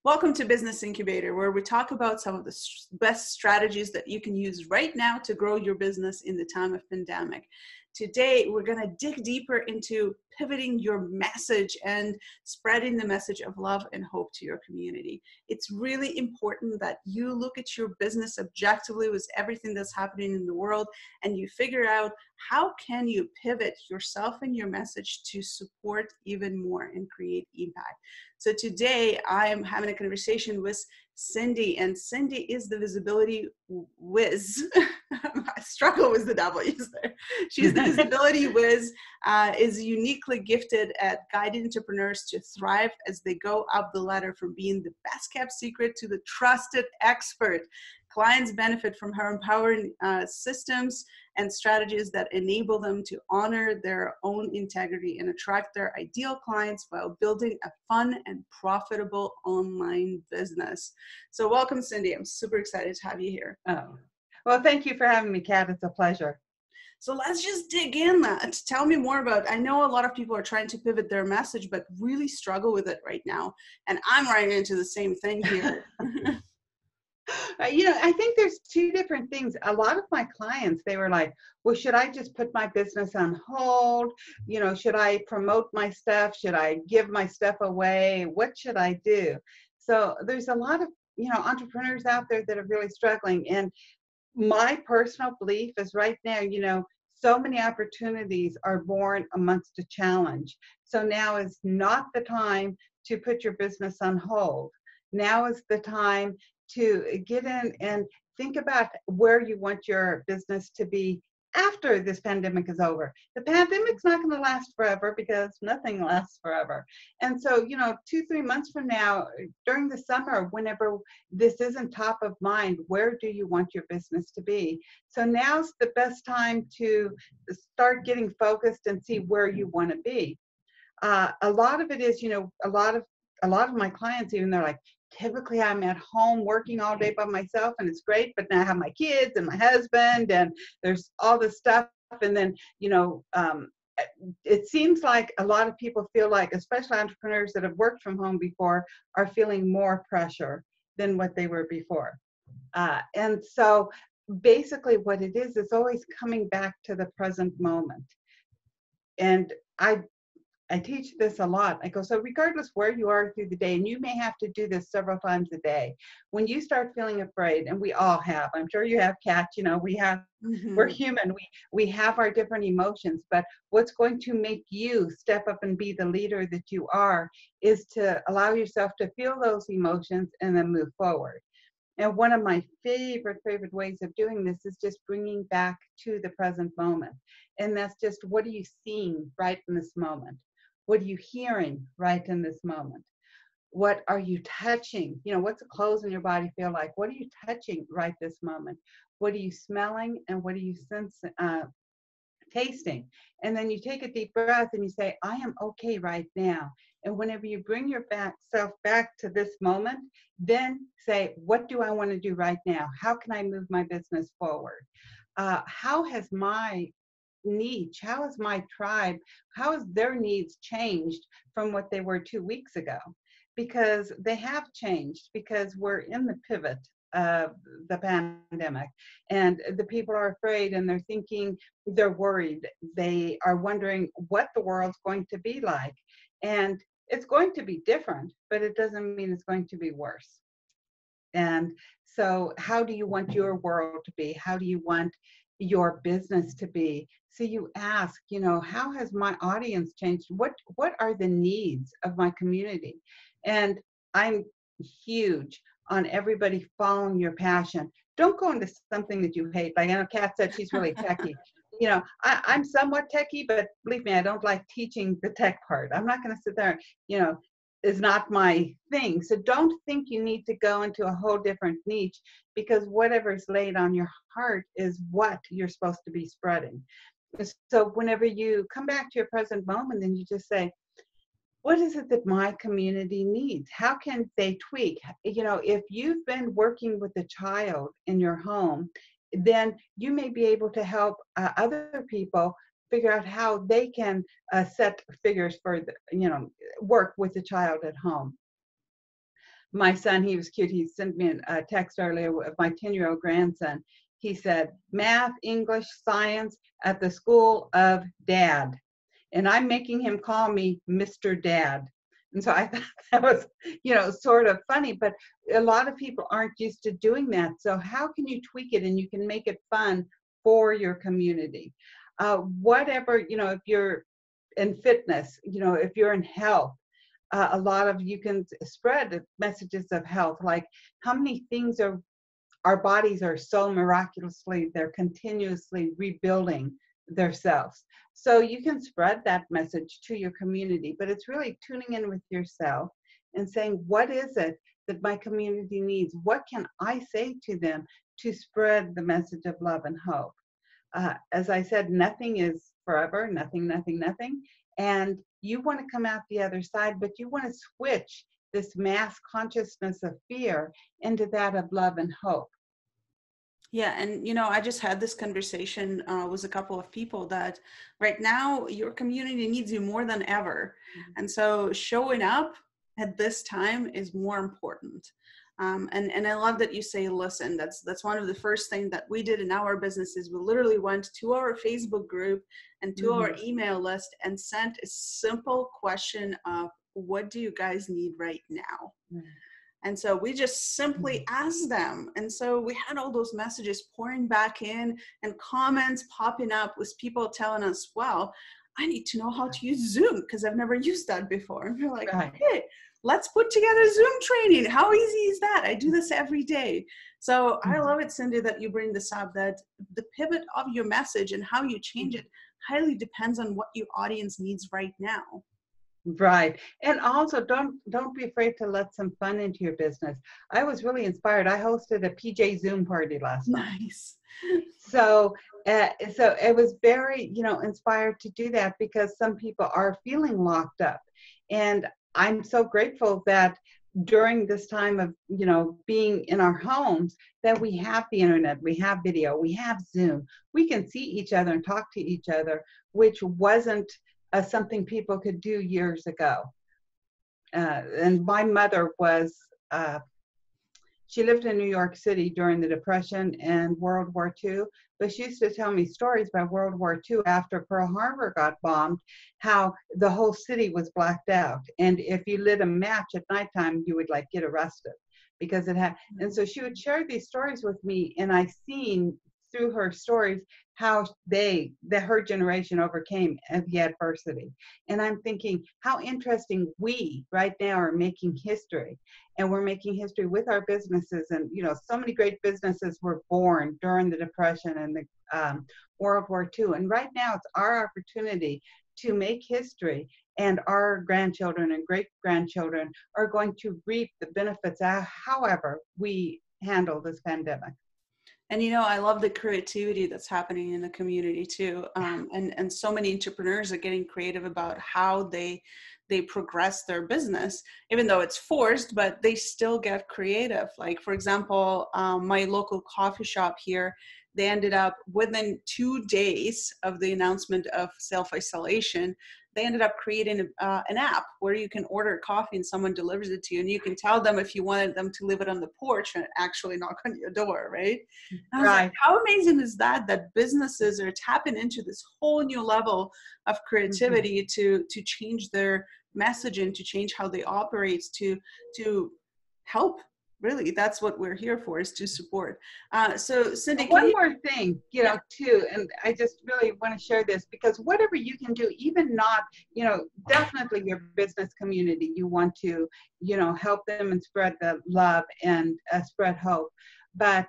Welcome to Business Incubator, where we talk about some of the best strategies that you can use right now to grow your business in the time of pandemic. Today, we're going to dig deeper into pivoting your message and spreading the message of love and hope to your community. It's really important that you look at your business objectively with everything that's happening in the world, and you figure out how can you pivot yourself and your message to support even more and create impact. So today, I am having a conversation with Cindy, and Cindy is the visibility whiz. I struggle with the W's there. She's the visibility whiz, is uniquely gifted at guiding entrepreneurs to thrive as they go up the ladder from being the best kept secret to the trusted expert. Clients benefit from her empowering systems and strategies that enable them to honor their own integrity and attract their ideal clients while building a fun and profitable online business. So welcome, Cindy. I'm super excited to have you here. Oh, well, thank you for having me, Kat. It's a pleasure. So let's just dig in. Tell me more about, I know a lot of people are trying to pivot their message, but really struggle with it right now. And I'm running into the same thing here. I think there's two different things. A lot of my clients, they were like, well, should I just put my business on hold? Should I promote my stuff? Should I give my stuff away? What should I do? So there's a lot of, entrepreneurs out there that are really struggling. And my personal belief is right now, so many opportunities are born amongst a challenge. So now is not the time to put your business on hold. Now is the time to get in and think about where you want your business to be after this pandemic is over. The pandemic's not going to last forever because nothing lasts forever. And so, 2-3 months from now, during the summer, whenever this isn't top of mind, where do you want your business to be? So now's the best time to start getting focused and see where you want to be. A lot of it is, a lot of my clients, even they're like, typically I'm at home working all day by myself and it's great, but now I have my kids and my husband and there's all this stuff. And then, it seems like a lot of people feel like, especially entrepreneurs that have worked from home before, are feeling more pressure than what they were before. And so basically what it is always coming back to the present moment. And I teach this a lot. I go, so regardless where you are through the day, and you may have to do this several times a day, when you start feeling afraid, and we all have, I'm sure you have, Kat, we're human, we have our different emotions, but what's going to make you step up and be the leader that you are is to allow yourself to feel those emotions and then move forward. And one of my favorite ways of doing this is just bringing back to the present moment. And that's just, what are you seeing right in this moment? What are you hearing right in this moment? What are you touching? What's the clothes in your body feel like? What are you touching right this moment? What are you smelling and what are you tasting? And then you take a deep breath and you say, I am okay right now. And whenever you bring yourself back to this moment, then say, what do I want to do right now? How can I move my business forward? How has my niche, how has my tribe, how has their needs changed from what they were 2 weeks ago? Because they have changed, because we're in the pivot of the pandemic and the people are afraid and they're thinking, they're worried, they are wondering what the world's going to be like. And it's going to be different, but it doesn't mean it's going to be worse. And so how do you want your world to be? How do you want your business to be? So you ask, how has my audience changed? What are the needs of my community? And I'm huge on everybody following your passion. Don't go into something that you hate. Like I know Kat said she's really techie. I'm somewhat techie, but believe me, I don't like teaching the tech part. I'm not going to sit there, is not my thing. So don't think you need to go into a whole different niche, because whatever's laid on your heart is what you're supposed to be spreading. So whenever you come back to your present moment, then you just say, what is it that my community needs? How can they tweak? If you've been working with a child in your home, then you may be able to help other people figure out how they can set figures for, work with the child at home. my son, he was cute. He sent me a text earlier of my 10-year-old grandson. He said, math, English, science at the school of dad. And I'm making him call me Mr. Dad. And so I thought that was, sort of funny, but a lot of people aren't used to doing that. So how can you tweak it and you can make it fun for your community? Whatever, if you're in fitness, if you're in health, a lot of you can spread messages of health, like how many things our bodies are so miraculously, they're continuously rebuilding themselves. So you can spread that message to your community, but it's really tuning in with yourself and saying, what is it that my community needs? What can I say to them to spread the message of love and hope? As I said, nothing is forever, nothing. And you want to come out the other side, but you want to switch this mass consciousness of fear into that of love and hope. Yeah. And, I just had this conversation with a couple of people that right now your community needs you more than ever. Mm-hmm. And so showing up at this time is more important. And I love that you say, listen, that's one of the first things that we did in our business is we literally went to our Facebook group and to our email list and sent a simple question of, what do you guys need right now? And so we just simply asked them. And so we had all those messages pouring back in and comments popping up with people telling us, well, I need to know how to use Zoom because I've never used that before. And we're like, hey, let's put together Zoom training. How easy is that? I do this every day. So I love it, Cindy, that you bring this up, that the pivot of your message and how you change it highly depends on what your audience needs right now. Right. And also don't be afraid to let some fun into your business. I was really inspired. I hosted a PJ Zoom party last night. Nice. So it was very, inspired to do that because some people are feeling locked up. And I'm so grateful that during this time of, being in our homes, that we have the internet, we have video, we have Zoom. We can see each other and talk to each other, which wasn't something people could do years ago. And my mother was, she lived in New York City during the Depression and World War II, but she used to tell me stories about World War II after Pearl Harbor got bombed, how the whole city was blacked out. And if you lit a match at nighttime, you would get arrested because it had, and so she would share these stories with me, and I seen through her stories how her generation overcame the adversity. And I'm thinking how interesting we right now are making history, and we're making history with our businesses. And so many great businesses were born during the Depression and the World War II, and right now it's our opportunity to make history, and our grandchildren and great grandchildren are going to reap the benefits however we handle this pandemic. And, I love the creativity that's happening in the community too. And so many entrepreneurs are getting creative about how they progress their business, even though it's forced, but they still get creative. Like, for example, my local coffee shop here, they ended up within 2 days of the announcement of self-isolation, they ended up creating an app where you can order coffee and someone delivers it to you, and you can tell them if you wanted them to leave it on the porch and actually knock on your door, right? And I was like, how amazing is that businesses are tapping into this whole new level of creativity to change their messaging, to change how they operate, to help. Really, that's what we're here for, is to support. So Cindy, one more thing, too, and I just really want to share this, because whatever you can do, even not, definitely your business community, you want to, help them and spread the love and spread hope. But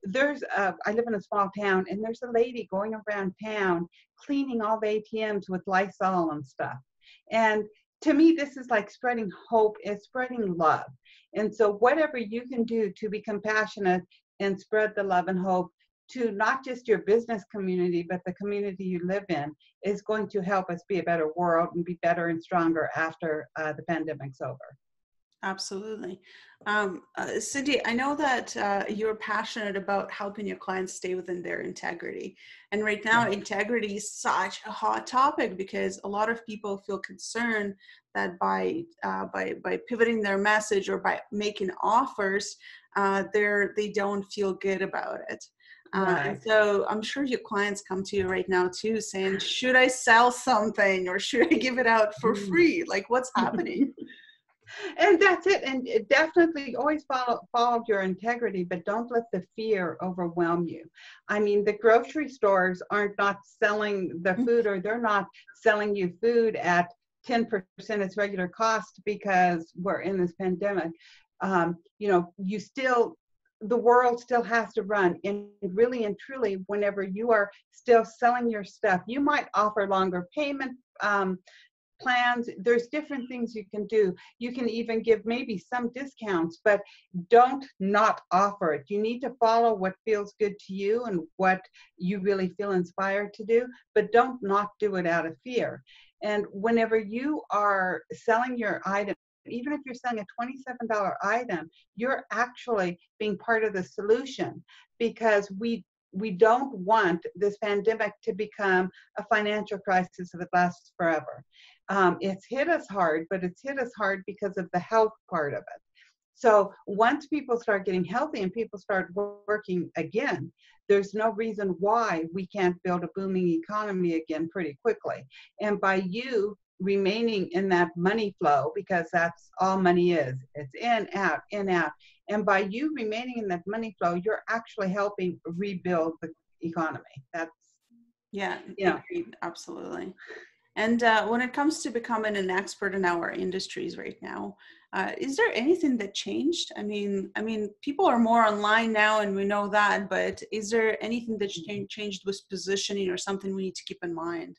there's, I live in a small town, and there's a lady going around town cleaning all the ATMs with Lysol and stuff. And to me, this is like spreading hope and spreading love. And so whatever you can do to be compassionate and spread the love and hope to not just your business community, but the community you live in, is going to help us be a better world and be better and stronger after the pandemic's over. Absolutely. Cindy, I know that you're passionate about helping your clients stay within their integrity. And right now, Yeah. integrity is such a hot topic because a lot of people feel concerned that by pivoting their message or by making offers, they don't feel good about it. And Right. so I'm sure your clients come to you right now too saying, should I sell something or should I give it out for free? Like, what's happening? And that's it. And it definitely always follow your integrity, but don't let the fear overwhelm you. I mean, the grocery stores aren't not selling the food, or they're not selling you food at 10% its regular cost because we're in this pandemic. You still, the world still has to run. And really and truly, whenever you are still selling your stuff, you might offer longer payment plans. There's different things you can do. You can even give maybe some discounts, but don't not offer it. You need to follow what feels good to you and what you really feel inspired to do, but don't not do it out of fear. And whenever you are selling your item, even if you're selling a $27 item, you're actually being part of the solution, because we don't want this pandemic to become a financial crisis that lasts forever. It's hit us hard, but it's hit us hard because of the health part of it. So once people start getting healthy and people start working again, there's no reason why we can't build a booming economy again pretty quickly. And by you remaining in that money flow, because that's all money is, it's in, out, in, out. And by you remaining in that money flow, you're actually helping rebuild the economy. That's, Yeah, you know, agreed. Absolutely. And when it comes to becoming an expert in our industries right now, is there anything that changed? I mean, people are more online now, and we know that. But is there anything that's changed with positioning or something we need to keep in mind?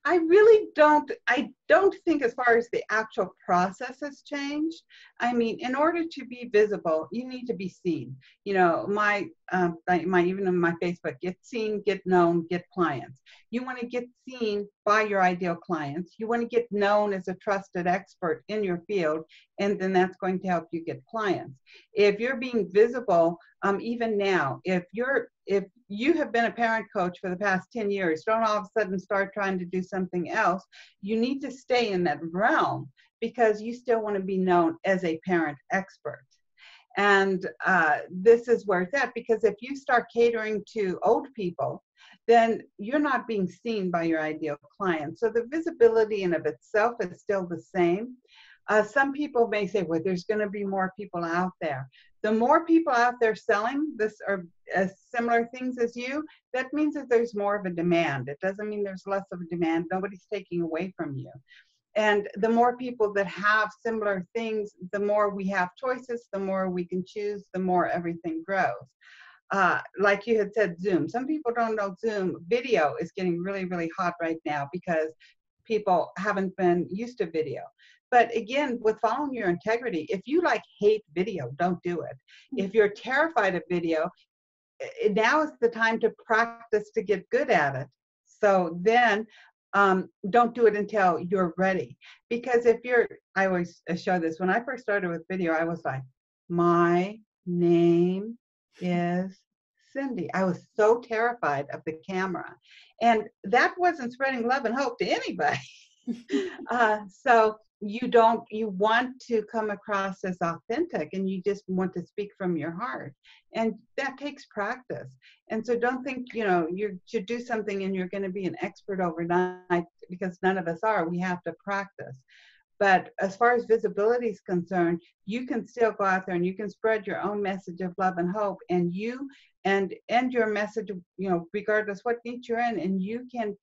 I really don't, I don't think as far as the actual process has changed. I mean, in order to be visible, you need to be seen. You know, even in my Facebook, get seen, get known, get clients. You want to get seen by your ideal clients. You want to get known as a trusted expert in your field, and then that's going to help you get clients. If you're being visible, even now, if you have been a parent coach for the past 10 years, don't all of a sudden start trying to do something else. You need to stay in that realm because you still want to be known as a parent expert. And this is where it's at, because if you start catering to old people, then you're not being seen by your ideal client. So the visibility in of itself is still the same. Some people may say, well, there's going to be more people out there. The more people out there selling this or similar things as you, that means that there's more of a demand. It doesn't mean there's less of a demand. Nobody's taking away from you. And the more people that have similar things, the more we have choices, the more we can choose, the more everything grows. Like you had said, Zoom. Some people don't know Zoom. Video is getting really, really hot right now because people haven't been used to video. But again, with following your integrity, if you hate video, don't do it. If you're terrified of video, now is the time to practice to get good at it. So then don't do it until you're ready. Because I always show this, when I first started with video, I was like, my name is Cindy. I was so terrified of the camera. And that wasn't spreading love and hope to anybody. So you want to come across as authentic, and you just want to speak from your heart. And that takes practice. And so don't think, you should do something and you're going to be an expert overnight, because none of us are. We have to practice. But as far as visibility is concerned, you can still go out there and you can spread your own message of love and hope, and end your message, regardless what niche you're in, and you can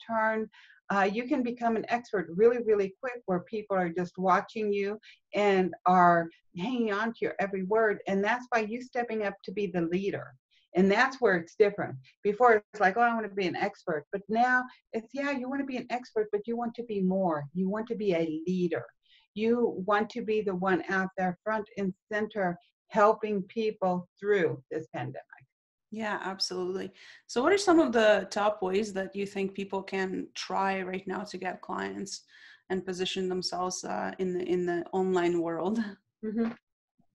become an expert really, really quick, where people are just watching you and are hanging on to your every word. And that's by you stepping up to be the leader. And that's where it's different. Before, it's like, oh, I want to be an expert. But now it's, yeah, you want to be an expert, but you want to be more. You want to be a leader. You want to be the one out there front and center, helping people through this pandemic. Yeah, absolutely. So what are some of the top ways that you think people can try right now to get clients and position themselves in the online world? Mm-hmm.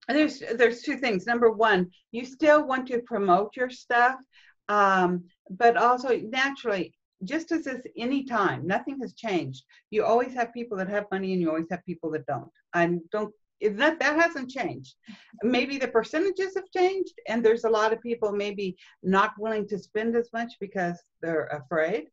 There's two things. Number one, you still want to promote your stuff, but also naturally, just as is any time, nothing has changed. You always have people that have money, and you always have people that don't. That hasn't changed. Maybe the percentages have changed, and there's a lot of people maybe not willing to spend as much because they're afraid.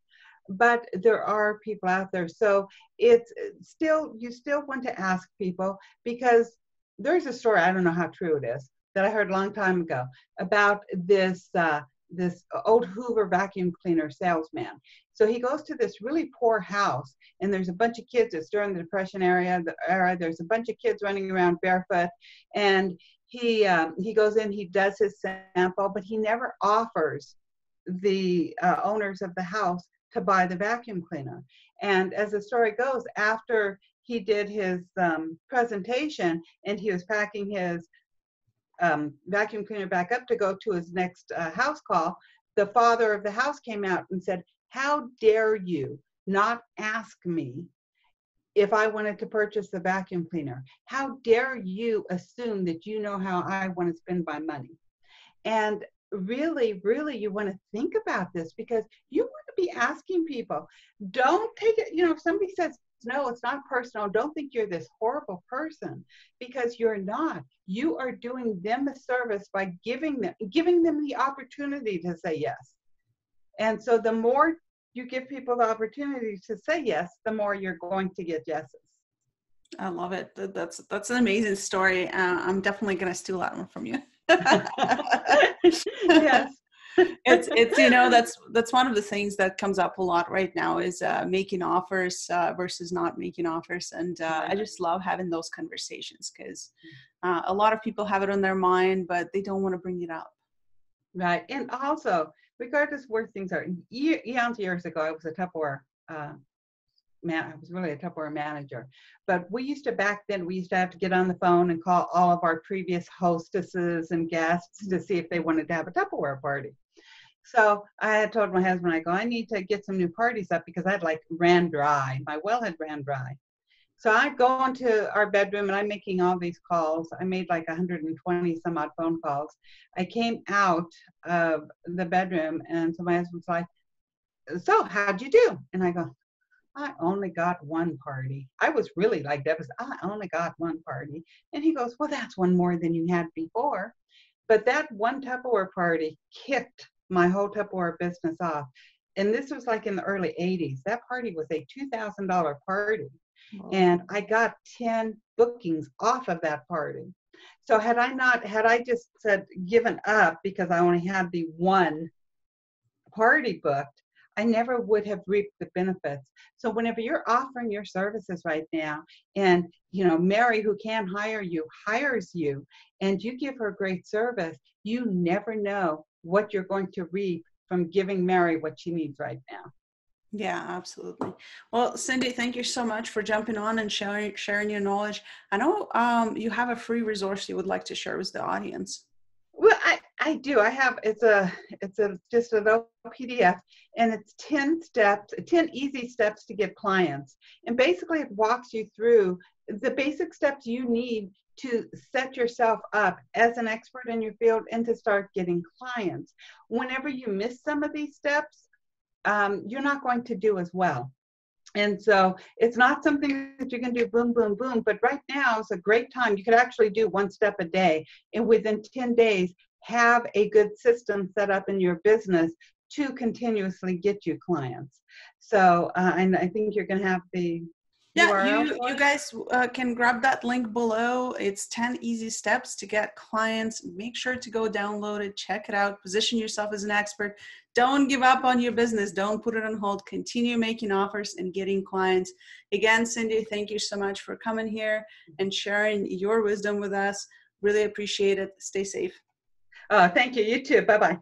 But there are people out there, so it's still, you still want to ask people, because there's a story, I don't know how true it is, that I heard a long time ago about this old Hoover vacuum cleaner salesman. So he goes to this really poor house, and there's a bunch of kids. It's during the Depression era. There's a bunch of kids running around barefoot, and he goes in, he does his sample, but he never offers the owners of the house to buy the vacuum cleaner. And as the story goes, after he did his presentation and he was packing his vacuum cleaner back up to go to his next house call, the father of the house came out and said, "How dare you not ask me if I wanted to purchase the vacuum cleaner? How dare you assume that you know how I want to spend my money?" And really, really, you want to think about this, because you want to be asking people. Don't take it, if somebody says, "No, it's not personal," don't think you're this horrible person, because you're not. You are doing them a service by giving them the opportunity to say yes. And so the more you give people the opportunity to say yes, the more you're going to get yeses. I love it. That's an amazing story. I'm definitely going to steal that one from you. Yes. It's that's one of the things that comes up a lot right now is making offers versus not making offers. And I just love having those conversations, because a lot of people have it on their mind, but they don't want to bring it up. Right. And also, regardless where things are, years ago, I was a Tupperware I was really a Tupperware manager. But back then, we used to have to get on the phone and call all of our previous hostesses and guests to see if they wanted to have a Tupperware party. So I had told my husband, I need to get some new parties up, because I'd ran dry. My well had ran dry. So I go into our bedroom and I'm making all these calls. I made 120 some odd phone calls. I came out of the bedroom, and so my husband's like, "So how'd you do?" And I go, "I only got one party." I was really devastated. "I only got one party." And he goes, "Well, that's one more than you had before." But that one Tupperware party kicked my whole Tupperware business off. And this was in the early 80s. That party was a $2,000 party. Wow. And I got 10 bookings off of that party. So had I just given up because I only had the one party booked, I never would have reaped the benefits. So whenever you're offering your services right now, and Mary, who can hire you, hires you, and you give her great service, you never know what you're going to reap from giving Mary what she needs right now. Yeah, absolutely. Well, Cindy, thank you so much for jumping on and sharing your knowledge. I know you have a free resource you would like to share with the audience. Well, I do. I have, it's just a little PDF, and it's 10 easy steps to get clients. And basically it walks you through the basic steps you need to set yourself up as an expert in your field and to start getting clients. Whenever you miss some of these steps, you're not going to do as well. And so it's not something that you can do boom, boom, boom. But right now is a great time. You could actually do one step a day, and within 10 days, have a good system set up in your business to continuously get you clients. So, and I think you're going to have the URL. You guys can grab that link below. It's 10 easy steps to get clients. Make sure to go download it, check it out, position yourself as an expert. Don't give up on your business. Don't put it on hold. Continue making offers and getting clients. Again, Cindy, thank you so much for coming here and sharing your wisdom with us. Really appreciate it. Stay safe. Thank you. You too. Bye-bye.